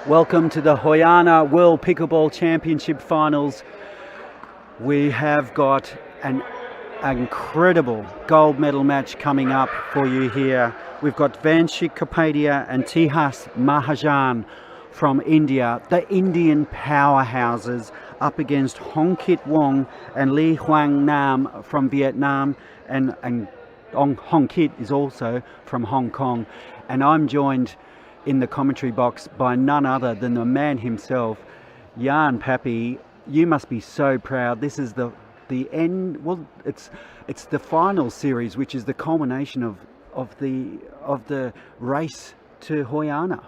Welcome to the HOIANA World Pickleball Championship Finals. We have got an incredible gold medal match coming up for you here. We've got VANSHIK and TEJAS Mahajan from India, the Indian powerhouses, up against WONG and Huang Nam from Vietnam, and Hong Kit is also from Hong Kong. And I'm joined in the commentary box by none other than the man himself, Jan Pappy. You must be so proud. This is the end. Well, it's the final series, which is the culmination of the race to HOIANA.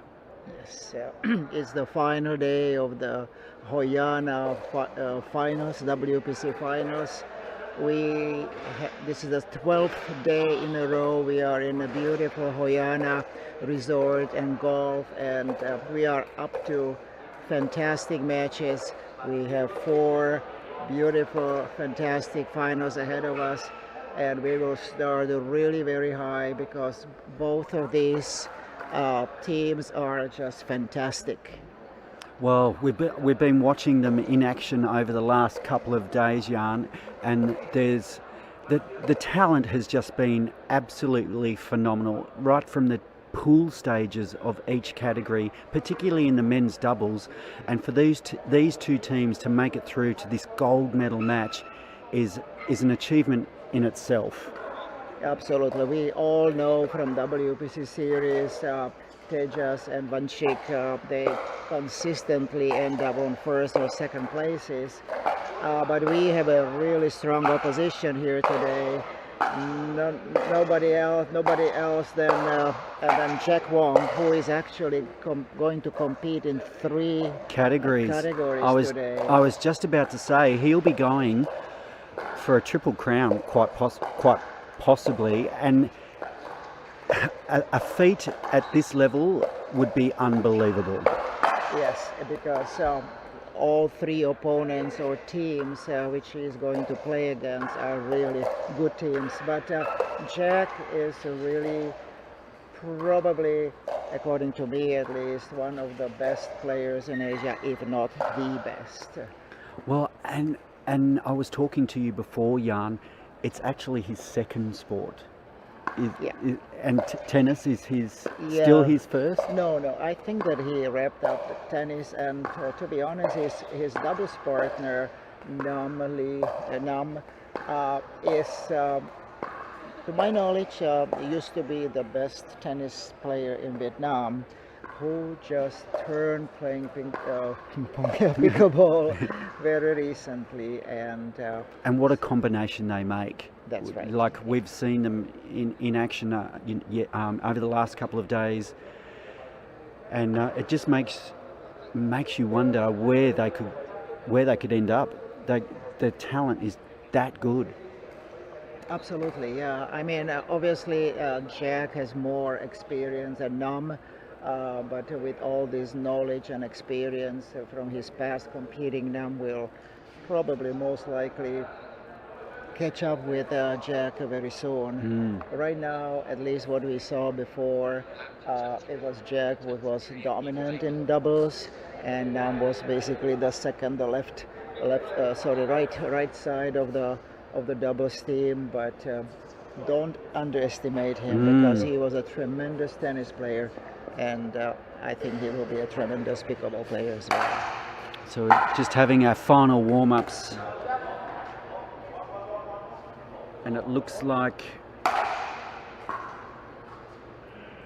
Yes, it's the final day of the HOIANA finals, WPC finals. This is the 12th day in a row. We are in a beautiful HOIANA resort and golf, and we are up to fantastic matches. We have 4 beautiful, fantastic finals ahead of us, and we will start really very high because both of these teams are just fantastic. Well, we've been watching them in action over the last couple of days, Jan, and there's the talent has just been absolutely phenomenal, right from the pool stages of each category, particularly in the men's doubles. And for these two teams to make it through to this gold medal match is an achievement in itself. Absolutely. We all know from WPC series, TEJAS and VANSHIK, they consistently end up on first or second places. But we have a really strong opposition here today. Nobody else than Jack Wong, who is actually going to compete in 3 categories today. I was just about to say he'll be going for a triple crown, quite possibly, and a feat at this level would be unbelievable. Yes, because all 3 opponents or teams which he is going to play against are really good teams. But Jack is really probably, according to me at least, one of the best players in Asia, if not the best. Well, and I was talking to you before, Jan, it's actually his second sport. And tennis is still his first? No, I think that he wrapped up tennis, and to be honest, his doubles partner Nam is, to my knowledge, used to be the best tennis player in Vietnam, who just turned playing pickleball very recently, and what a combination they make. That's right. Like, we've seen them in action over the last couple of days, and it just makes you wonder where they could end up. The talent is that good. Absolutely, yeah. I mean, obviously Jack has more experience than Nam. But with all this knowledge and experience from his past competing, Nam will probably most likely catch up with Jack very soon. Right now, at least what we saw before, it was Jack who was dominant in doubles, and Nam was basically the second, the right side of the doubles team. But don't underestimate him, because he was a tremendous tennis player. And I think he will be a tremendous pickleball player as well. So just having our final warm-ups, and it looks like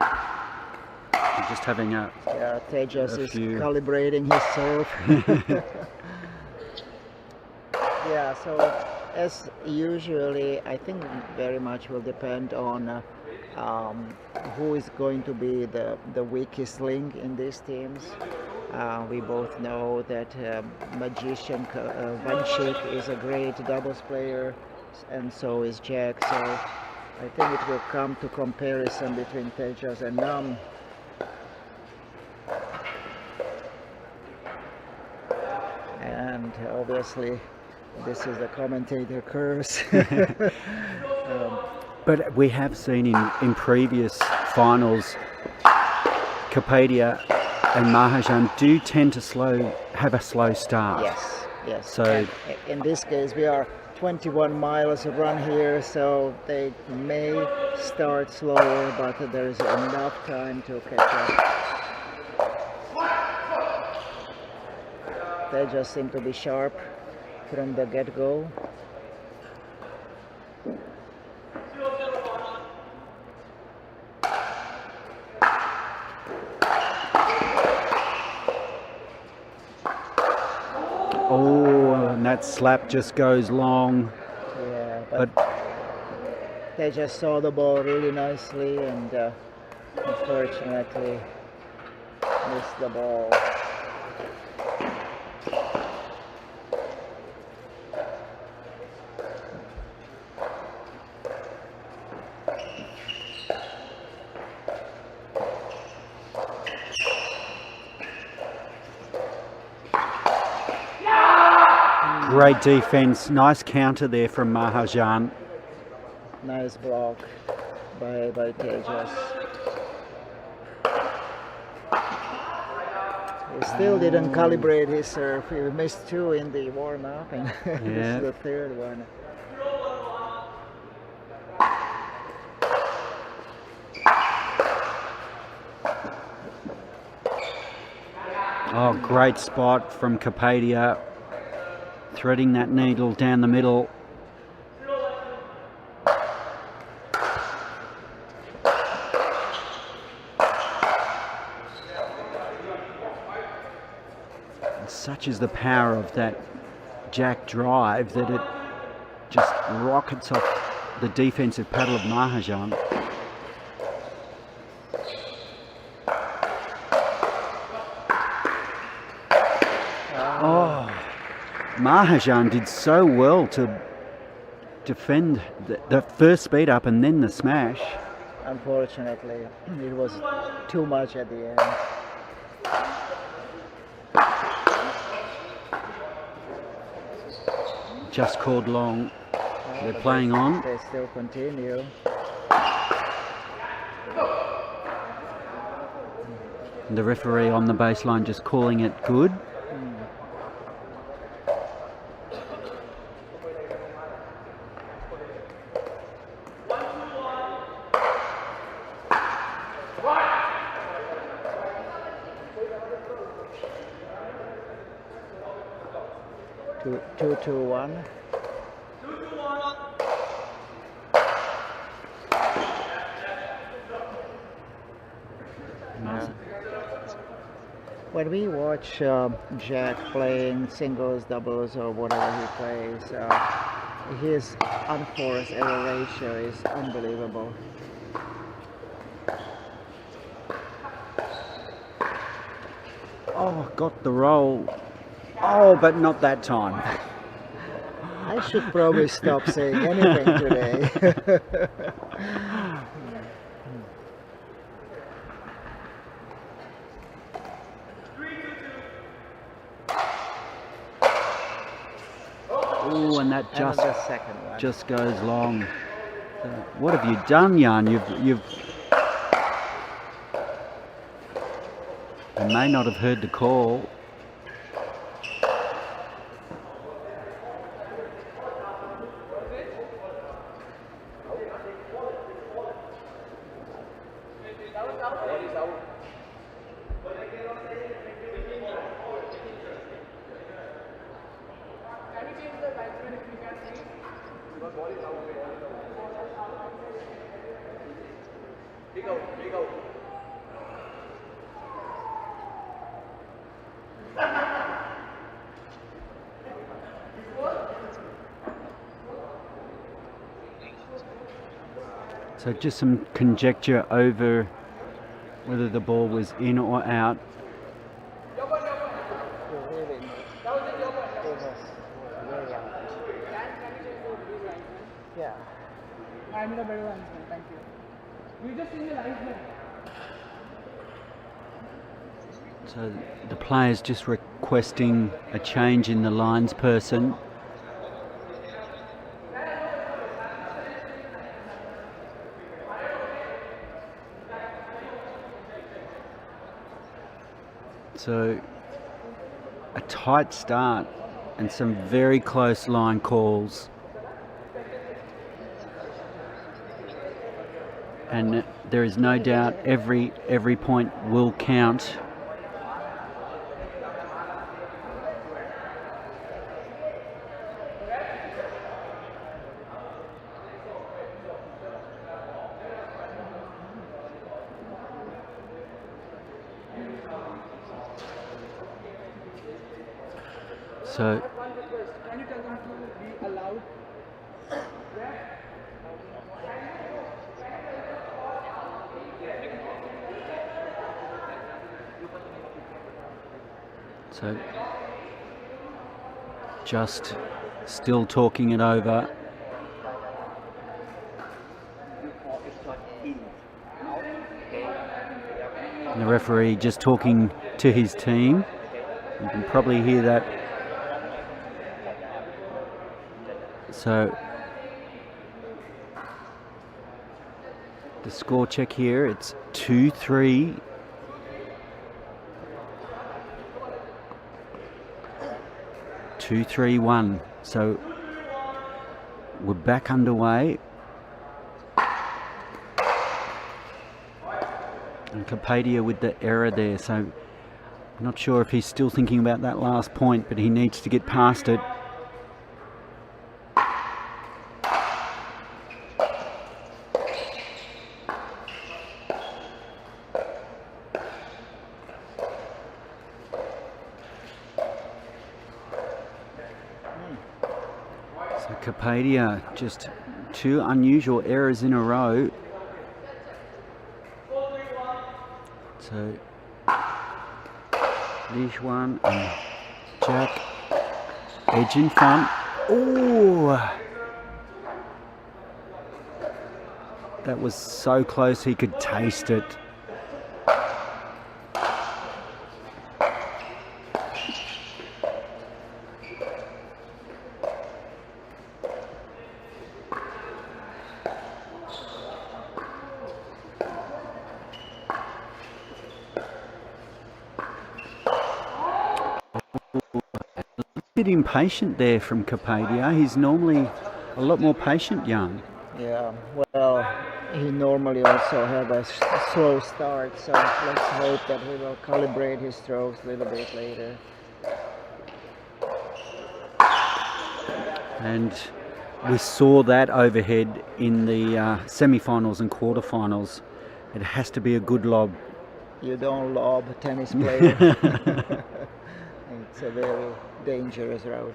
we're just having TEJAS is calibrating his serve. Yeah, so as usually, I think very much will depend on who is going to be the weakest link in these teams. We both know that magician VANSHIK is a great doubles player, and so is Jack. So I think it will come to comparison between TEJAS and Nam. And obviously, this is the commentator curse. But we have seen in previous finals, Kapadia and Mahajan do tend to have a slow start. Yes, yes. So and in this case, we are 21 miles of run here, so they may start slower, but there is enough time to catch up. They just seem to be sharp from the get-go. Oh, and that slap just goes long. Yeah, but they just saw the ball really nicely and unfortunately missed the ball. Great defense, nice counter there from Mahajan. Nice block by TEJAS. He still didn't calibrate his serve. He missed 2 in the warm-up, and this is the 3rd one. Oh, great spot from Kapadia, threading that needle down the middle. Such is the power of that jack drive that it just rockets off the defensive paddle of Mahajan. Oh, Mahajan did so well to defend the first speed up and then the smash. Unfortunately, it was too much at the end. Just called long. They're playing on. They still continue. And the referee on the baseline just calling it good. Two, 2-1. When we watch Jack playing singles, doubles, or whatever he plays, his unforced error ratio is unbelievable. Oh, got the roll. Oh, but not that time. I should probably stop saying anything today. Oh, and that And just goes long. What have you done, Jan? You may not have heard the call. So just some conjecture over whether the ball was in or out. Yeah. I made a better one, thank you. You just in your life, man. So the players just requesting a change in the lines person. So a tight start and some very close line calls. And there is no doubt every point will count. So One request, can you tell them to be allowed? So just still talking it over. And the referee just talking to his team. You can probably hear that. So the score check here, it's 2-3. Two, 3-1. So we're back underway. And Kapadia with the error there. So I'm not sure if he's still thinking about that last point, but he needs to get past it. Kapadia, just two unusual errors in a row. So Lijuan and Jack edge in front. Oh, that was so close he could taste it. Impatient there from Kapadia. He's normally a lot more patient, Jan. Yeah, well, he normally also have a slow start, so let's hope that he will calibrate his strokes a little bit later. And we saw that overhead in the semi-finals and quarterfinals. It has to be a good lob. You don't lob a tennis player. It's a very dangerous route.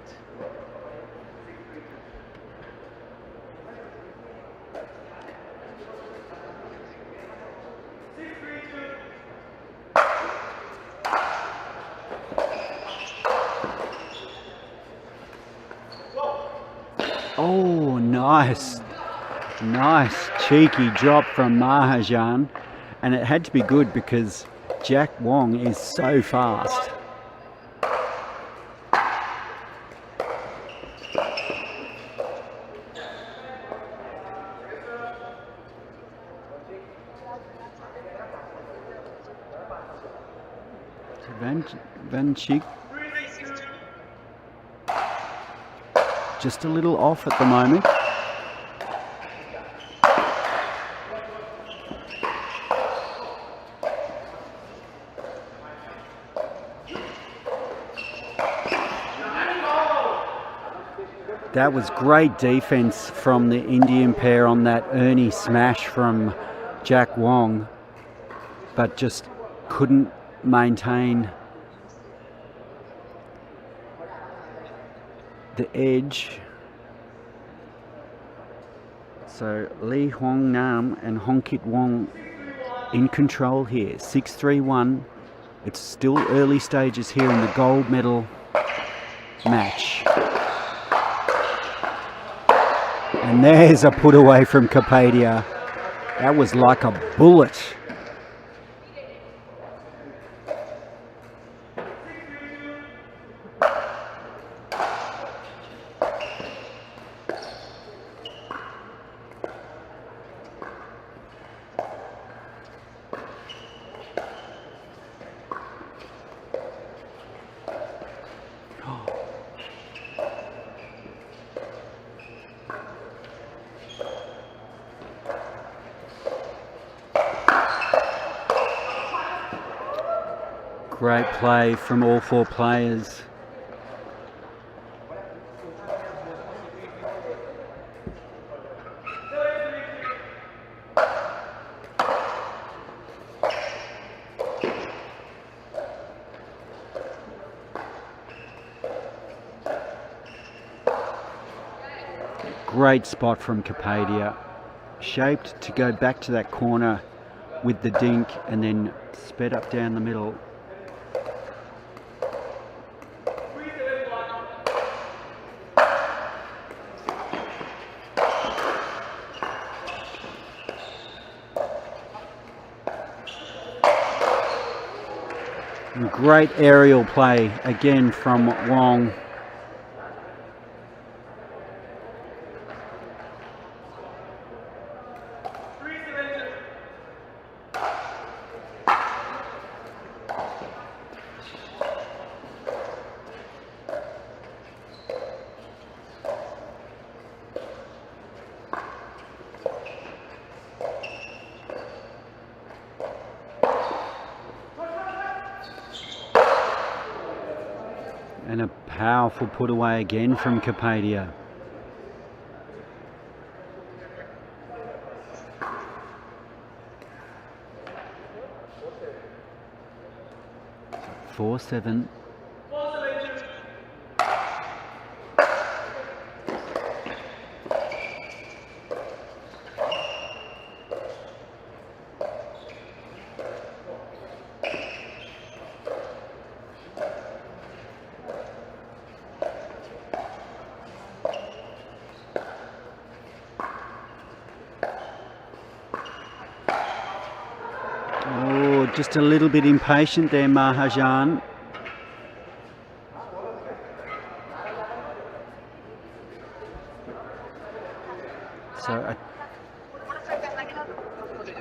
Oh, nice. Nice cheeky drop from Mahajan. And it had to be good because Jack Wong is so fast. VANSHIK just a little off at the moment. That was great defense from the Indian pair on that Ernie smash from Jack Wong, but just couldn't maintain the edge. So Lee Huang Nam and Hong Kit Wong in control here. 6-3-1. It's still early stages here in the gold medal match. And there's a put away from Kapadia. That was like a bullet. Great play from all four players. Great spot from Kapadia, shaped to go back to that corner with the dink and then sped up down the middle. And great aerial play again from Wong. And a powerful put away again from Kapadia. So 4-7. Just a little bit impatient there, Mahajan. So an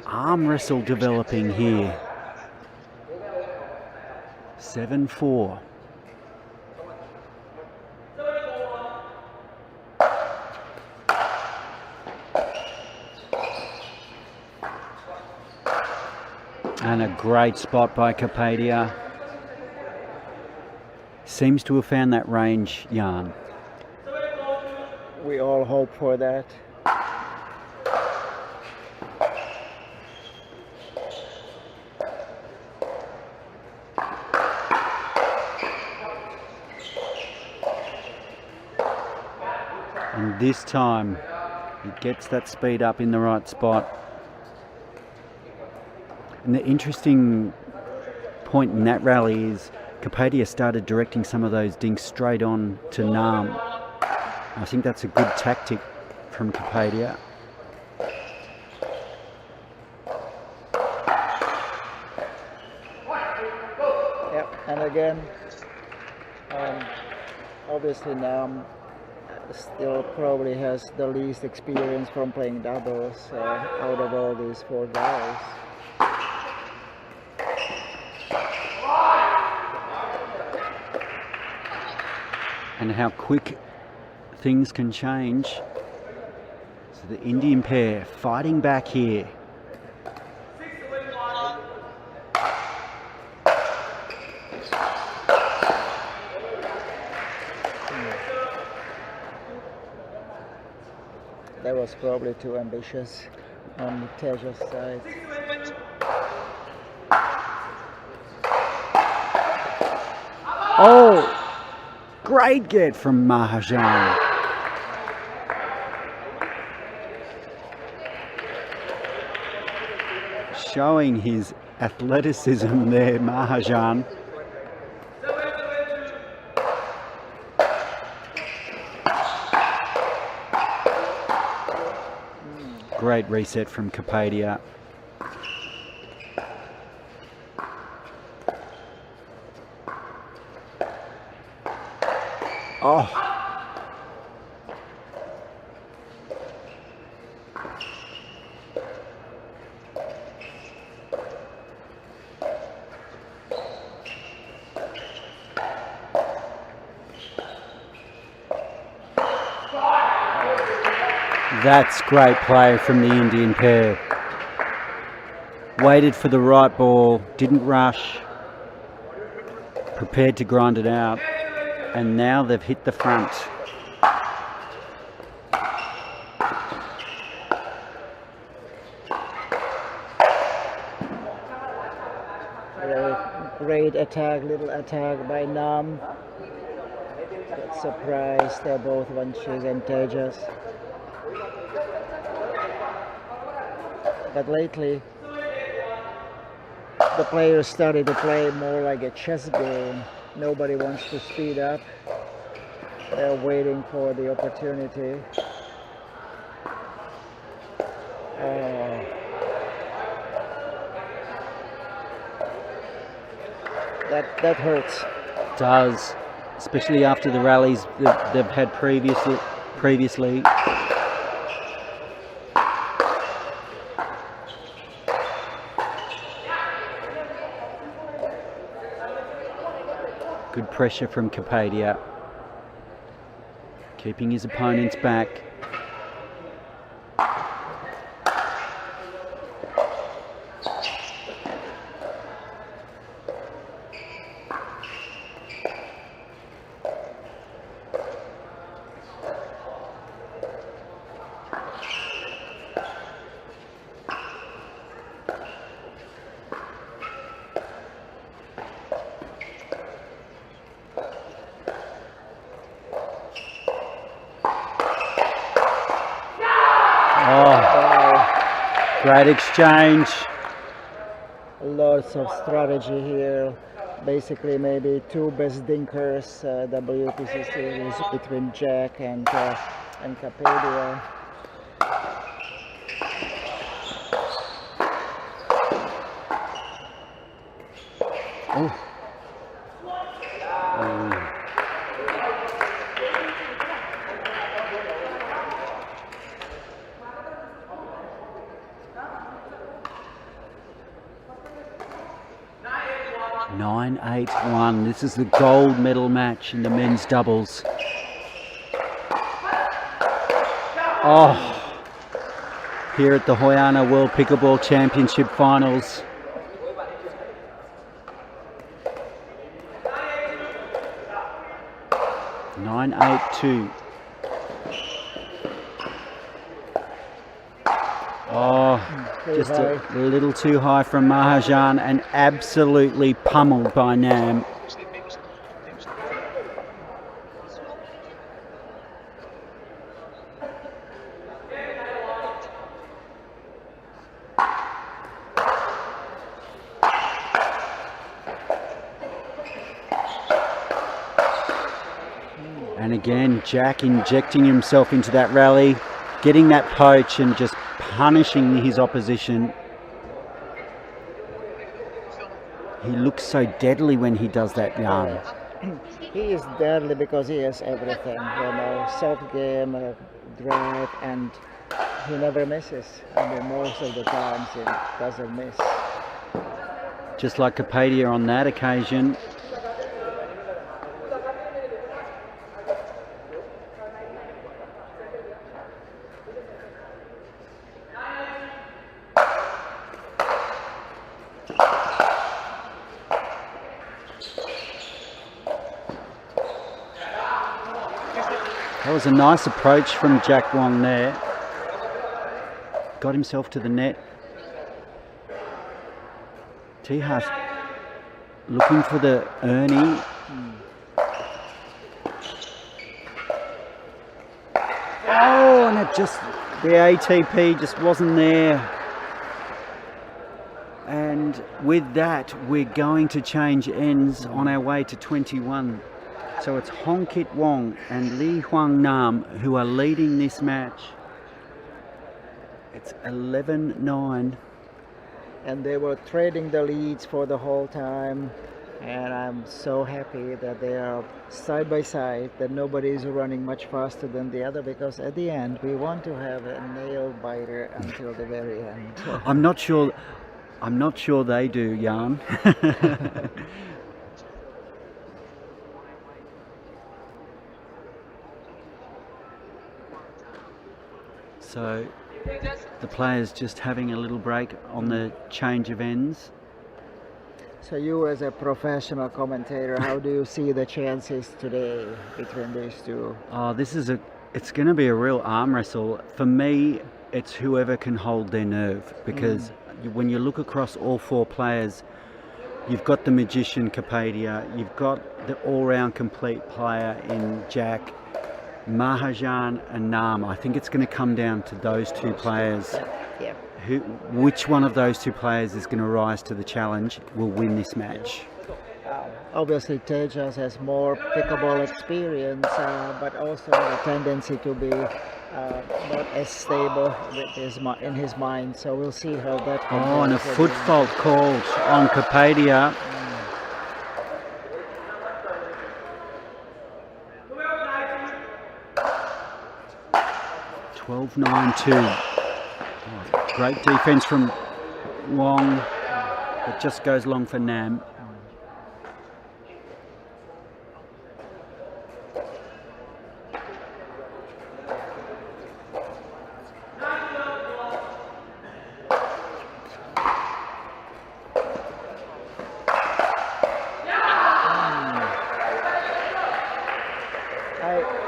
arm wrestle developing here. 7-4. And a great spot by Kapadia. Seems to have found that range, Jan. We all hope for that. And this time, he gets that speed up in the right spot. And the interesting point in that rally is Kapadia started directing some of those dinks straight on to Nam. I think that's a good tactic from Kapadia. Yep, and again, obviously Nam still probably has the least experience from playing doubles out of all these four guys. And how quick things can change. So the Indian pair fighting back here. That was probably too ambitious on the TEJAS side. Oh! Great get from Mahajan. Showing his athleticism there, Mahajan. Great reset from Kapadia. Oh. That's great play from the Indian pair. Waited for the right ball, didn't rush. prepared to grind it out, and now they've hit the front. Great attack, little attack by Nam. Got surprised, they're both VANSHIK and TEJAS. But lately, the players started to play more like a chess game. Nobody wants to speed up. They're waiting for the opportunity. That hurts. It does, especially after the rallies that they've had previously. Good pressure from Kapadia, keeping his opponents back. Great exchange. Lots of strategy here. Basically, maybe two best dinkers WPC series between Jack and Kapadia. Oh. 9-8-1. This is the gold medal match in the men's doubles. Oh, here at the HOIANA World Pickleball Championship Finals. Nine, 8-2. Oh, just a little too high from Mahajan and absolutely pummeled by Nam. And again, Jack injecting himself into that rally, getting that poach and just punishing his opposition. He looks so deadly when he does that, Jan. He is deadly because he has everything, you know, soft game, drive, and he never misses. I mean, most of the times he doesn't miss. Just like Kapadia on that occasion. That was a nice approach from Jack Wong there. Got himself to the net. TEJAS looking for the Ernie. Oh, and it just, the ATP just wasn't there. And with that, we're going to change ends on our way to 21. So it's Hong Kit Wong and Lee Huang Nam who are leading this match. It's 11-9. And they were trading the leads for the whole time. And I'm so happy that they are side by side, that nobody is running much faster than the other, because at the end we want to have a nail biter until the very end. I'm not sure they do, Jan. So the players just having a little break on the change of ends. So you as a professional commentator, how do you see the chances today between these two? Oh, it's going to be a real arm wrestle. For me, it's whoever can hold their nerve, because when you look across all four players, you've got the magician Kapadia, you've got the all-round complete player in Jack, Mahajan and Nam. I think it's going to come down to those two players. Yeah. Which one of those two players is going to rise to the challenge will win this match. Obviously, TEJAS has more pickleball experience, but also a tendency to be not as stable in his mind. So we'll see how that goes. Oh, and a foot fault called on Kapadia. 12-9-2. Great defense from Wong, but just goes long for Nam.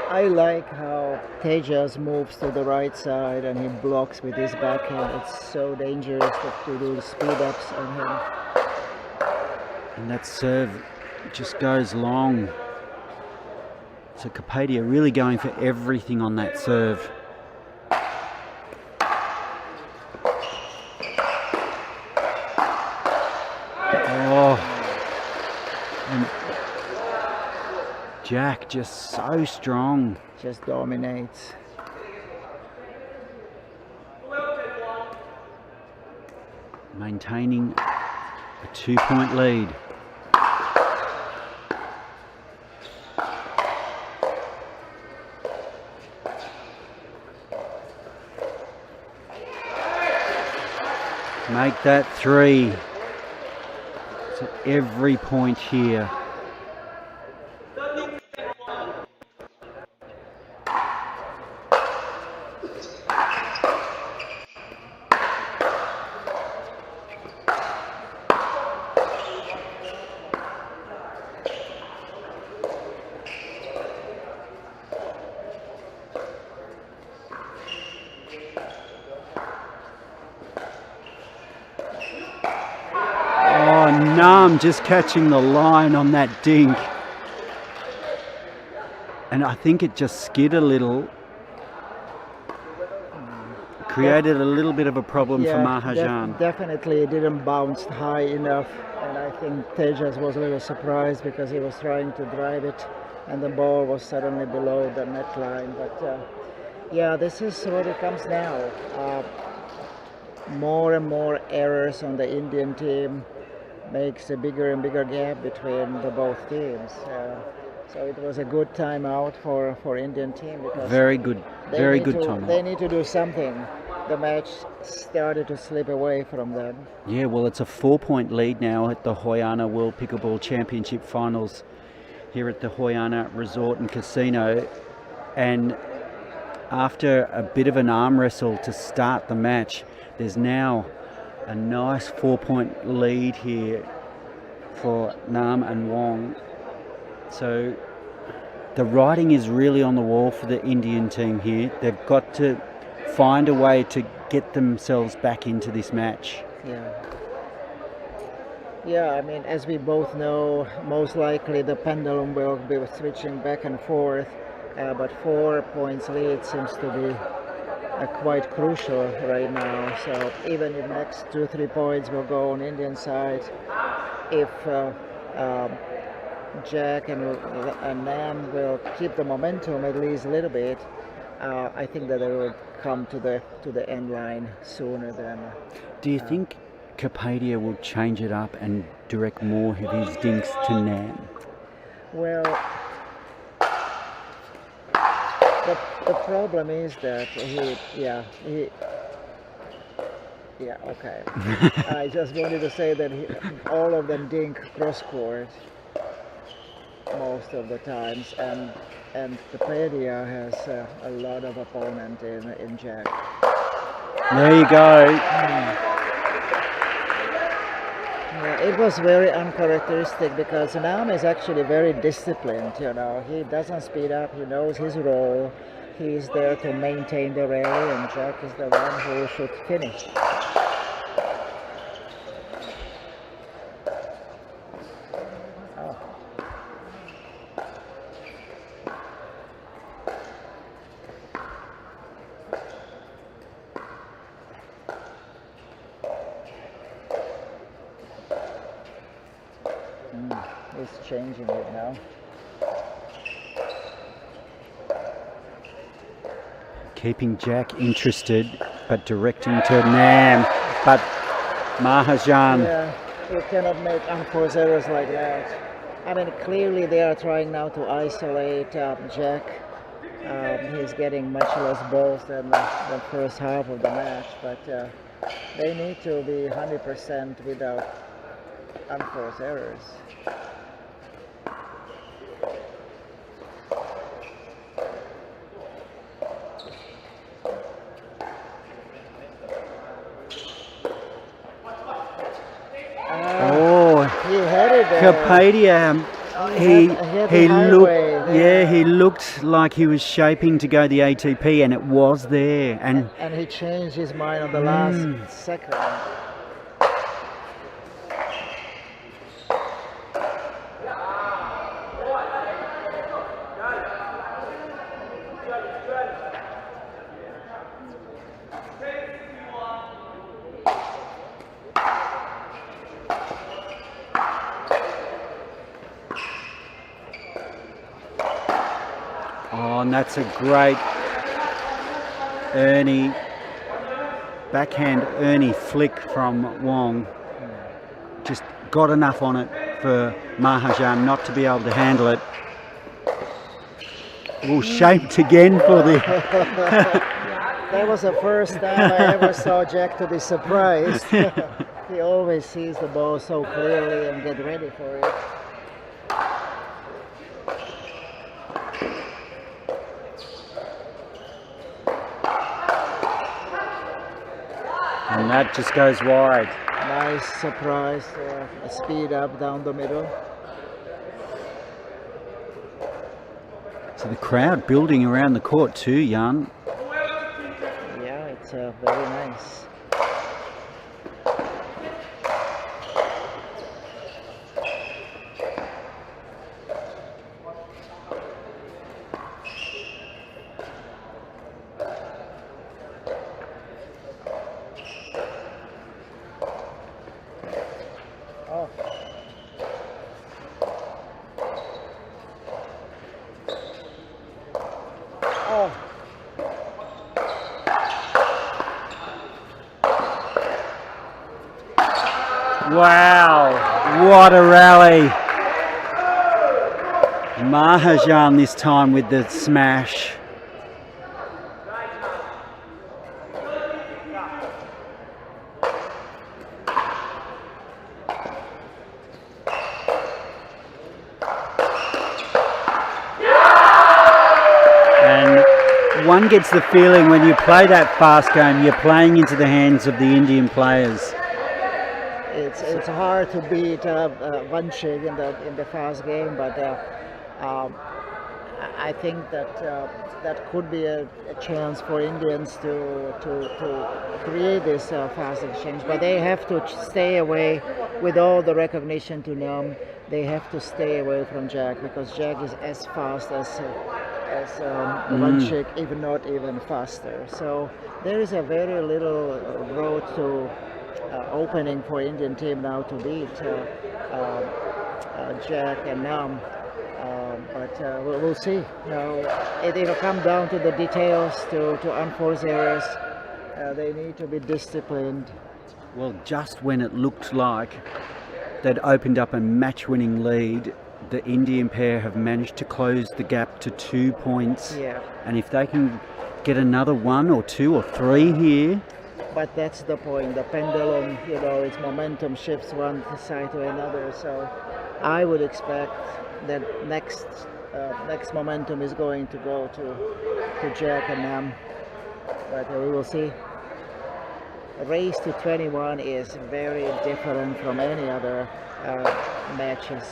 I like how TEJAS moves to the right side and he blocks with his backhand. It's so dangerous to do speed ups on him. And that serve just goes long. So Kapadia really going for everything on that serve. Oh. And Jack just so strong. Just dominates. Maintaining a 2-point lead. Make that 3. So every point here. Nam just catching the line on that dink, and I think it just skid a little, created a little bit of a problem for Mahajan. Definitely it didn't bounce high enough, and I think TEJAS was a little surprised because he was trying to drive it and the ball was suddenly below the net line. But yeah, this is what it comes now. More and more errors on the Indian team makes a bigger and bigger gap between the both teams. So it was a good timeout for Indian team because very good timeout. They need to do something. The match started to slip away from them. Yeah, well, it's a 4-point lead now at the HOIANA World Pickleball Championship Finals here at the HOIANA Resort and Casino, and after a bit of an arm wrestle to start the match, there's now a nice 4-point lead here for Nam and Wong. So the writing is really on the wall for the Indian team here. They've got to find a way to get themselves back into this match. Yeah, I mean, as we both know, most likely the pendulum will be switching back and forth, but 4 points lead seems to be quite crucial right now. So even if next 2-3 points will go on Indian side, if Jack and Nam will keep the momentum at least a little bit, I think that they will come to the end line sooner than. Do you think Kapadia will change it up and direct more of his dinks to Nam? Well, the problem is that okay. I just wanted to say that all of them dink cross court most of the times, and Kapadia has a lot of opponent in Jack. There you go. It was very uncharacteristic because Nam is actually very disciplined. You know, he doesn't speed up. He knows his role. He's there to maintain the rally, and Jack is the one who should finish. Oh. He's changing it now. Keeping Jack interested, but directing to Nam. But Mahajan. Yeah, you cannot make unforced errors like that. I mean, clearly they are trying now to isolate Jack. He's getting much less balls than the first half of the match, but they need to be 100% without unforced errors. He had it there. Kapadia, he looked like he was shaping to go the ATP, and it was there. And he changed his mind on the last second. Oh, and that's a great backhand Ernie flick from Wong. Just got enough on it for Mahajan not to be able to handle it. Oh, shaped again for the... That was the first time I ever saw Jack to be surprised. He always sees the ball so clearly and get ready for it. And that just goes wide. Nice surprise, speed up down the middle. So the crowd building around the court too, Jan. Yeah, it's very nice. Wow, what a rally. Mahajan this time with the smash. And one gets the feeling when you play that fast game, you're playing into the hands of the Indian players. It's hard to beat VANSHIK in the fast game, but I think that that could be a chance for Indians to create this fast exchange. But they have to stay away with all the recognition to Nam. They have to stay away from Jack, because Jack is as fast as VANSHIK, if not even faster. So there is a very little road to opening for Indian team now to beat Jack and Nam, but we'll see. Now it'll come down to the details, to unforced errors. They need to be disciplined. Well, just when it looked like they'd opened up a match-winning lead, the Indian pair have managed to close the gap to 2 points. Yeah. And if they can get another 1 or 2 or 3 here. But that's the point. The pendulum, its momentum shifts one side to another. So I would expect that next momentum is going to go to Jack and Nam. But we will see. race to 21 is very different from any other matches.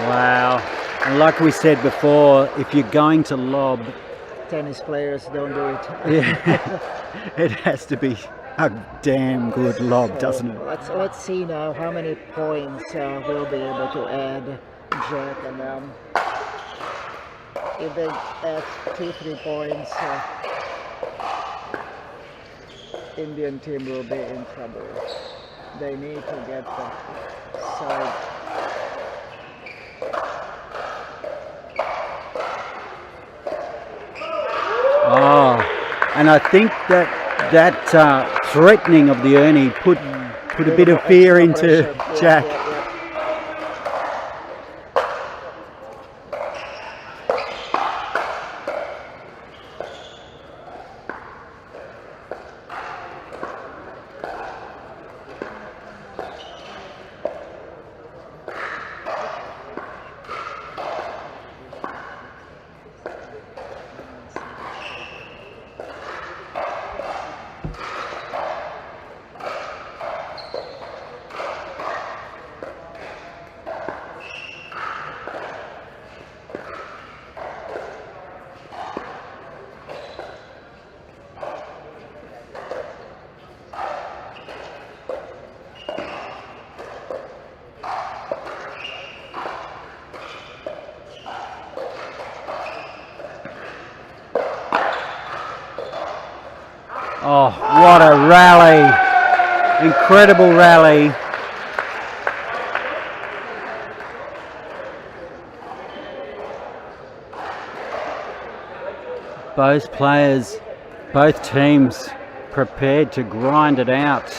Wow. And like we said before, if you're going to lob, Tennis players don't do it. yeah, it has to be a damn good lob, doesn't it? Let's see now how many points we'll be able to add, Jack, and if they add 2-3 points, Indian team will be in trouble. They need to get the side. Oh, and I think that threatening of the Ernie put a bit of fear into Pressure. Jack. Yeah. Oh, what a rally. Incredible rally. Both players, both teams prepared to grind it out.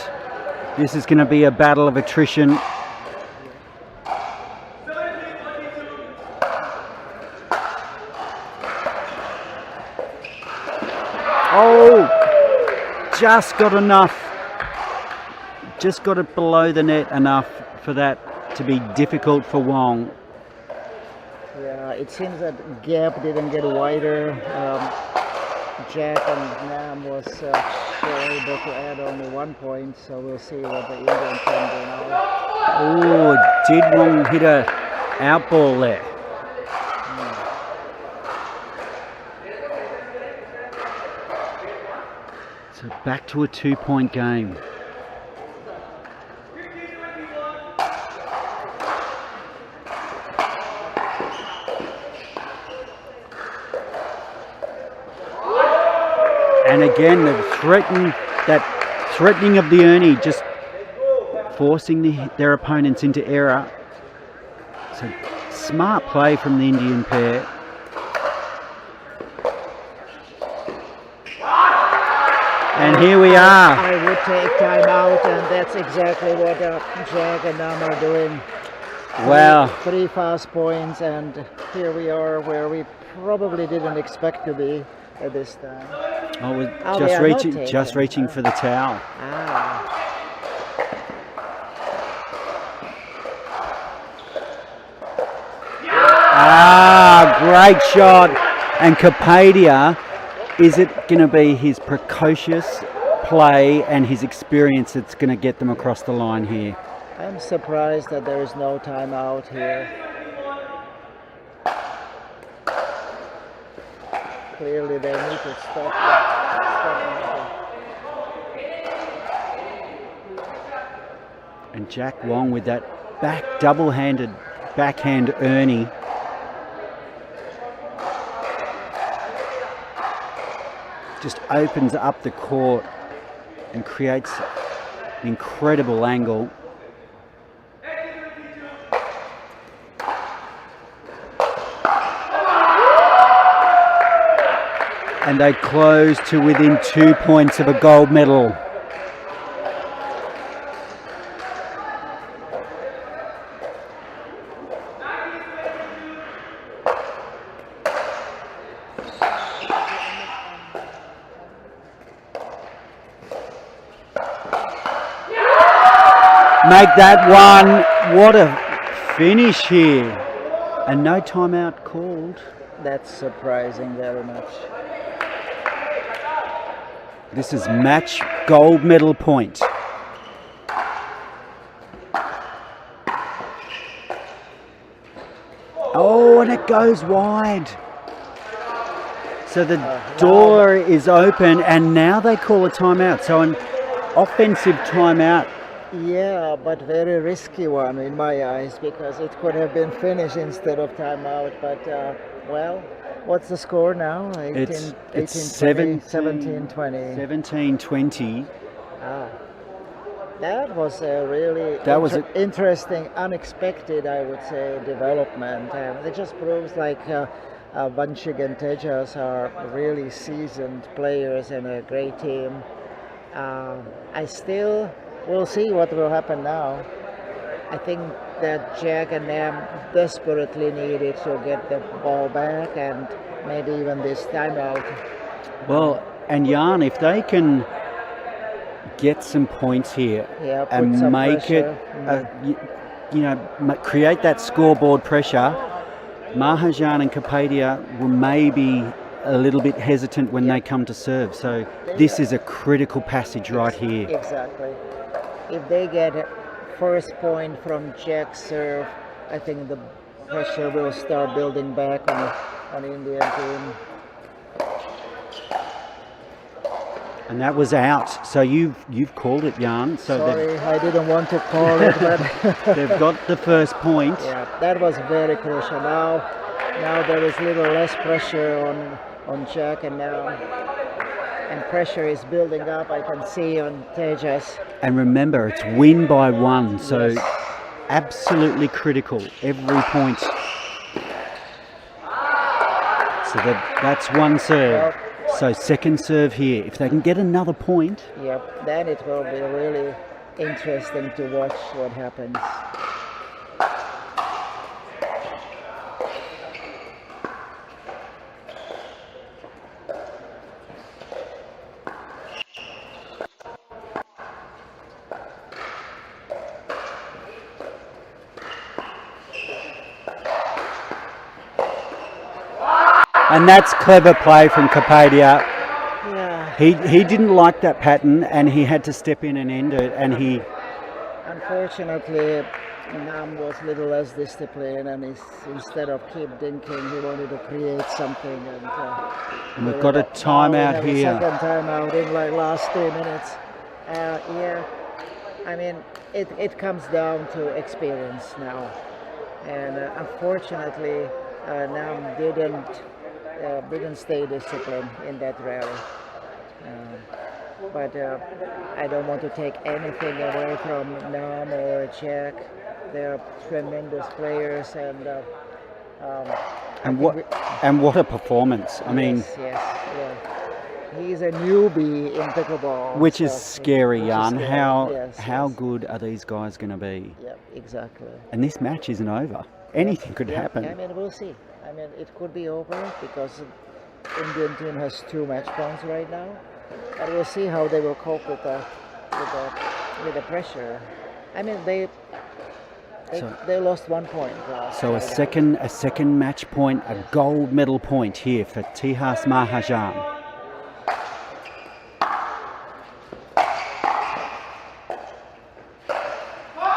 This is going to be a battle of attrition. Oh! Just got enough, just got it below the net enough for that to be difficult for Wong. Yeah, it seems that gap didn't get wider. Jack and Nam was were able to add only 1 point, so we'll see what the Indian can do now. Oh, did Wong hit a out ball there? So back to a 2-point game. And again, that threatening of the Ernie, just forcing their opponents into error. So smart play from the Indian pair. And here we are. I would take time out, and that's exactly what Jack and Nam are doing. Wow. 3 fast points, and here we are where we probably didn't expect to be at this time. Oh, we're they are not taken. just reaching for the towel. Great shot. And Kapadia, is it going to be his precocious play and his experience that's going to get them across the line here? I'm surprised that there is no timeout here. Clearly they need to stop. And Jack Wong with that double-handed backhand Ernie. Just opens up the court and creates an incredible angle. And they close to within 2 points of a gold medal. Make that one. What a finish here. And no timeout called. That's surprising very much. This is match gold medal point. Oh, and it goes wide. So the door is open, and now they call a timeout. So an offensive timeout. Yeah, but very risky one in my eyes, because it could have been finished instead of timeout. But well, what's the score now? 17-20. 17-20. That was a really interesting, unexpected, I would say, development. And it just proves like VANSHIK and TEJAS are really seasoned players and a great team. We'll see what will happen now. I think that Jack and them desperately needed to get the ball back, and maybe even this timeout. Well, and Jan, if they can get some points here and make it, create that scoreboard pressure, Mahajan and Kapadia will maybe a little bit hesitant when they come to serve. So this is a critical passage right here. Exactly. If they get a first point from Jack's serve, I think the pressure will start building back on the Indian team. And that was out. So you've called it, Jan. So sorry, I didn't want to call it, but they've got the first point. Yeah, that was very crucial. Now there is a little less pressure on Jack, and pressure is building up. I can see on TEJAS. And remember, it's win by one, so absolutely critical, every point. So that's one serve. So second serve here. If they can get another point. Yep, then it will be really interesting to watch what happens. And that's clever play from Kapadia. Yeah. He didn't like that pattern, and he had to step in and end it. And he, unfortunately, Nam was a little less disciplined, and instead of keep dinking, he wanted to create something. And we've got a timeout here. Second timeout in like last 3 minutes. I mean, it comes down to experience now, and unfortunately, Nam didn't stay disciplined in that rally. But I don't want to take anything away from Nam or Jack. They're tremendous players, and what a performance! I mean, he's a newbie in pickleball, which is scary, Jan. How good are these guys going to be? Yeah, exactly. And this match isn't over. Anything could happen. I mean, we'll see. I mean, it could be over because the Indian team has 2 match points right now. But we'll see how they will cope with the pressure. I mean, they lost 1 point. So a second match point, a gold medal point here for TEJAS Mahajan.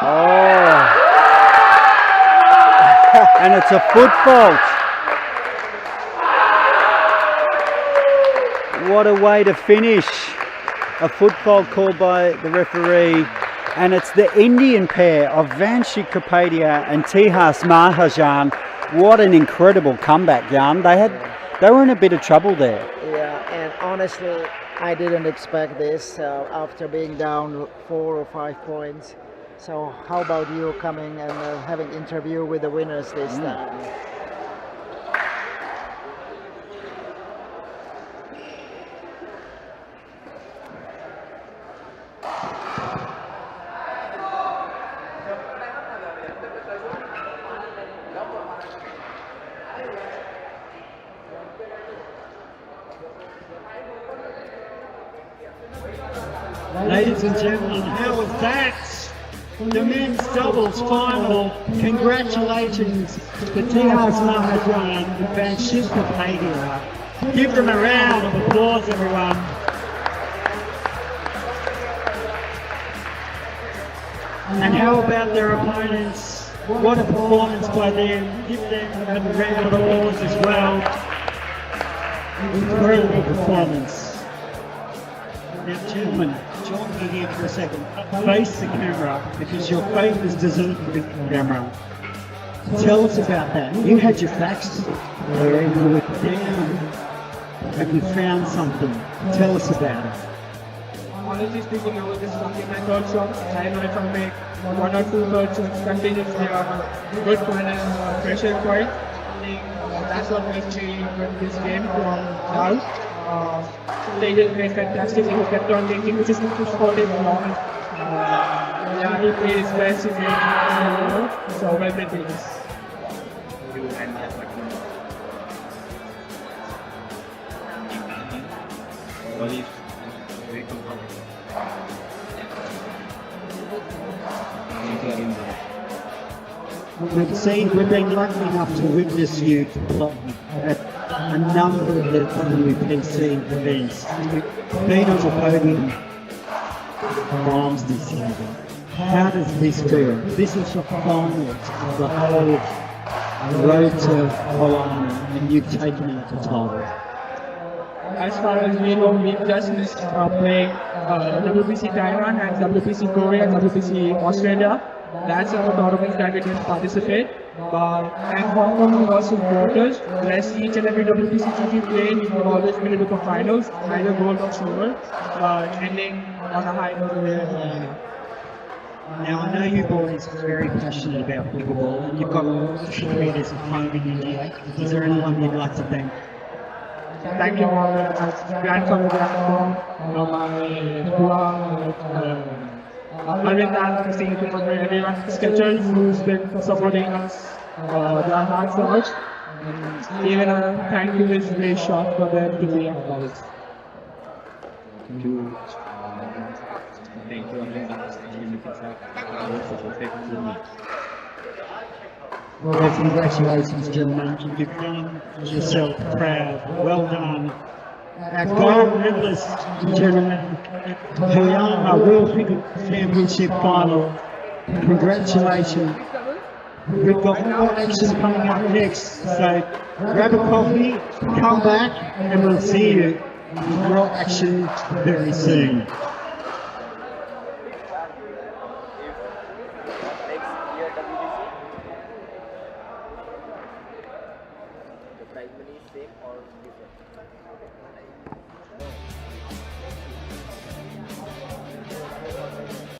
Oh. And it's a foot fault. What a way to finish. A foot fault called by the referee. And it's the Indian pair of VANSHIK Kapadia and TEJAS Mahajan. What an incredible comeback, Jan. They were in a bit of trouble there. Yeah, and honestly, I didn't expect this after being down 4 or 5 points. So how about you coming and having interview with the winners this time? Ladies and gentlemen, how was that? the men's doubles final. Congratulations to TEJAS Mahadran and VANSHIK. Give them a round of applause, everyone. And how about their opponents? What a performance by them. Give them a round of applause as well. Incredible performance. Now, gentlemen, join me here for a second. Face the camera, because your face deserve the camera. Tell us about that. You had your facts there, you were down, and you found something. Tell us about it. Honestly speaking, I was just lucky my third shot. I know if I make one or two third shots continuously, I have good fun and pressure point. I think that's what makes me win this game from now. TEJAS played fantastic. He kept on thinking, which is not supportive along. Yeah, he played his best. He made so well played TEJAS. We've been lucky enough to witness you play at a number of the WPC events. You've been on the podium times this year. How does this feel? This is the final of the whole road to HOIANA, and you've taken it to title. As far as we know, we just missed playing WPC Taiwan and WPC Korea and WPC Australia. That's our tournaments that we didn't participate. And Hong Kong was supporters. Rest each and every WPC we played, we will always be able to finals, either gold or silver, ending on a high note. Now, I know you boys are very passionate about pickleball, and you've got lots of creators at home in India. Is there anyone you'd like to thank? Thank you all, my grandfather, everyone, Sketchers, who's been supporting us, their hard work, and even a thank you is very short for them to be involved. Well, congratulations, gentlemen. You've done yourself proud. Well done. Our gold medalists, gentlemen, HOIANA WPC Championship final. Congratulations. We've got more action coming up next, so grab a coffee, come back, and we'll see you in more action very soon. price money is same or different?